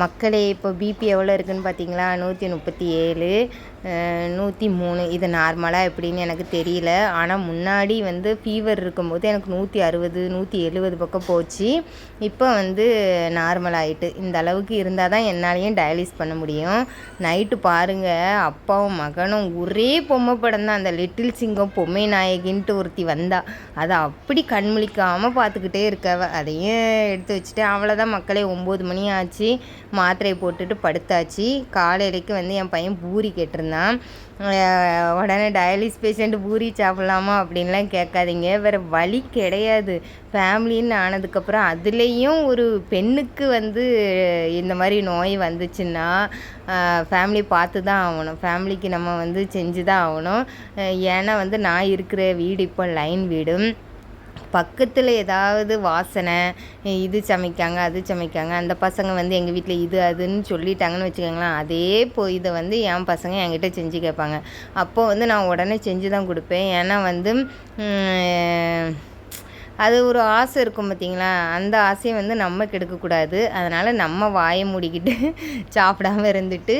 மக்களே இப்போ பிபி எவ்வளோ இருக்குதுன்னு பார்த்தீங்களா? 137, 103. இது நார்மலாக எப்படின்னு எனக்கு தெரியல. ஆனால் முன்னாடி வந்து ஃபீவர் இருக்கும்போது எனக்கு 160, 170 பக்கம் போச்சு. இப்போ வந்து நார்மல் ஆகிட்டு. இந்த அளவுக்கு இருந்தால் தான் என்னாலையும் டயாலிஸ் பண்ண முடியும். நைட்டு பாருங்கள், அப்பாவும் மகனும் ஒரே பொம்மை படம் தான். அந்த லிட்டில் சிங்கம் பொம்மை நாயகின்ட்டு ஒருத்தி வந்தா, அதை அப்படி கண்முழிக்காமல் பார்த்துக்கிட்டே இருக்கவ. அதையும் எடுத்து வச்சுட்டு அவ்வளோதான் மக்களே. 9 மணி ஆச்சு. மாத்திரையை போட்டுட்டு படுத்தாச்சு. காலையிலைக்கு வந்து என் பையன் பூரி கேட்டிருந்தான். உடனே டயாலிஸ் பேஷண்ட் பூரி சாப்பிட்லாமா அப்படின்லாம் கேட்காதீங்க, வேறு வழி கிடையாது. ஃபேமிலின்னு ஆனதுக்கப்புறம் அதுலேயும் ஒரு பெண்ணுக்கு வந்து இந்த மாதிரி நோய் வந்துச்சுன்னா ஃபேமிலி பார்த்து தான் ஆகணும். ஃபேமிலிக்கு நம்ம வந்து செஞ்சு தான் ஆகணும். ஏன்னா வந்து நான் இருக்கிற வீடு இப்போ லைன் வீடு. பக்கத்தில் ஏதாவது வாசனை, இது சமைக்காங்க அது சமைக்காங்க, அந்த பசங்க வந்து எங்கள் வீட்டில் இது அதுன்னு சொல்லிட்டாங்கன்னு வச்சுக்கோங்களேன், அதே இதை வந்து என் பசங்க என்கிட்ட செஞ்சு கேட்பாங்க. அப்போது வந்து நான் உடனே செஞ்சு தான் கொடுப்பேன். ஏன்னா வந்து அது ஒரு ஆசை இருக்கும் பார்த்திங்களா, அந்த ஆசையை வந்து நம்ம கெடுக்கக்கூடாது. அதனால் நம்ம வாயை மூடிக்கிட்டு சாப்பிடாமல் இருந்துட்டு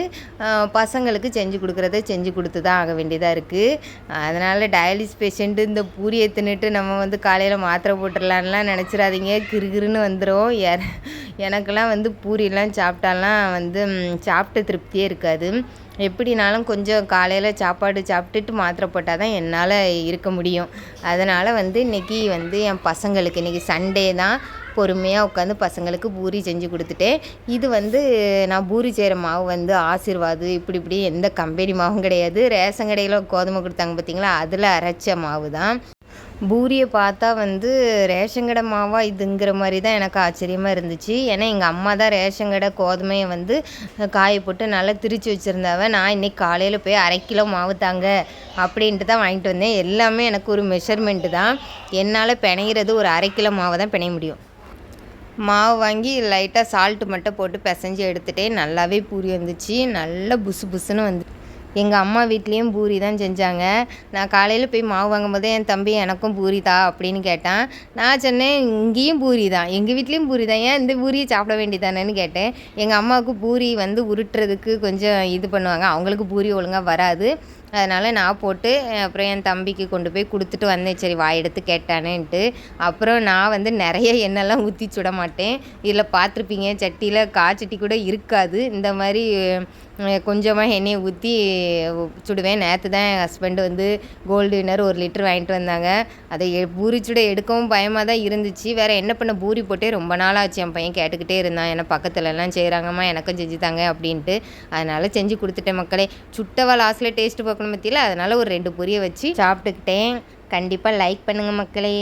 பசங்களுக்கு செஞ்சு கொடுக்குறத செஞ்சு கொடுத்து தான் ஆக வேண்டியதாக இருக்குது. அதனால் டயாலிஸ் பேஷண்ட்டு இந்த பூரியை தின்னுட்டு நம்ம வந்து காலையில் மாத்திரை போட்டுடலான்லாம் நினச்சிடாதீங்க, கிறுகிறுன்னு வந்துடும். எனக்கெல்லாம் வந்து பூரியெல்லாம் சாப்பிட்டாலாம் வந்து சாப்பிட்ட திருப்தியே இருக்காது. எப்படினாலும் கொஞ்சம் காலையில் சாப்பாடு சாப்பிட்டுட்டு மாத்திரை போட்டால் தான் என்னால் இருக்க முடியும். அதனால் வந்து இன்றைக்கி வந்து என் பசங்களுக்கு, இன்றைக்கி சண்டே தான், பொறுமையாக உட்காந்து பசங்களுக்கு பூரி செஞ்சு கொடுத்துட்டேன். இது வந்து நான் பூரி செய்கிற மாவு வந்து ஆசீர்வாது இப்படி எந்த கம்பெனி மாவும் கிடையாது. ரேஷன் கடையில் கோதுமை கொடுத்தாங்க பார்த்திங்களா, அதில் அரைச்ச மாவு தான். பூரியை பார்த்தா வந்து ரேஷன் கடை மாவா இதுங்கிற மாதிரி தான் எனக்கு ஆச்சரியமாக இருந்துச்சு. ஏன்னா எங்கள் அம்மா தான் ரேஷன் கடை கோதுமையை வந்து காய போட்டு நல்லா திரித்து வச்சுருந்தாவ. நான் இன்றைக்கி காலையில் போய் 1/2 கிலோ மாவு தாங்க அப்படின்ட்டு தான் வாங்கிட்டு வந்தேன். எல்லாமே எனக்கு ஒரு மெஷர்மெண்ட்டு தான். என்னால் பிணையிறது ஒரு 1/2 கிலோ மாவை தான் பிணைய முடியும். மாவு வாங்கி லைட்டாக சால்ட்டு மட்டும் போட்டு பிசைஞ்சு எடுத்துகிட்டே நல்லாவே பூரி வந்துச்சு. நல்லா புசு புசுன்னு வந்து எங்கள் அம்மா வீட்லேயும் பூரி தான் செஞ்சாங்க. நான் காலையில் போய் மாவு வாங்கும்போதே என் தம்பி எனக்கும் பூரி தா அப்படின்னு கேட்டான். நான் சொன்னேன், இங்கேயும் பூரி தான், எங்கள் வீட்லேயும் பூரி தான், ஏன் இந்த பூரியை சாப்பிட வேண்டியதானேன்னு கேட்டேன். எங்கள் அம்மாவுக்கு பூரி வந்து உருட்டுறதுக்கு கொஞ்சம் இது பண்ணுவாங்க, அவங்களுக்கு பூரி ஒழுங்காக வராது. அதனால் நான் போட்டு அப்புறம் என் தம்பிக்கு கொண்டு போய் கொடுத்துட்டு வந்தேன். சரி வாய் எடுத்து கேட்டானேன்ட்டு. அப்புறம் நான் வந்து நிறைய எண்ணெய்லாம் ஊற்றி சுட மாட்டேன். இதில் பார்த்துருப்பீங்க, சட்டியில் காய்ச்சட்டி கூட இருக்காது. இந்த மாதிரி கொஞ்சமாக எண்ணெயை ஊற்றி சுடுவேன். நேற்று தான் என் ஹஸ்பண்டு வந்து கோல்டு வின்னர் 1 லிட்டர் வாங்கிட்டு வந்தாங்க. அதை பூரி சுட எடுக்கவும் பயமாக தான் இருந்துச்சு. வேறு என்ன பண்ண, பூரி போட்டே ரொம்ப நாள் ஆச்சு. என் பையன் கேட்டுக்கிட்டே இருந்தான், ஏன்னா பக்கத்துலலாம் செய்கிறாங்கம்மா எனக்கும் செஞ்சு தாங்க அப்படின்ட்டு. அதனால் செஞ்சு கொடுத்துட்டேன் மக்களே. சுட்டவா லாஸ்ட்டில் டேஸ்ட்டு பார்க்கணும் பற்றியில், அதனால் ஒரு 2 பூரியை வச்சு சாப்பிட்டுக்கிட்டேன். கண்டிப்பாக லைக் பண்ணுங்கள் மக்களே.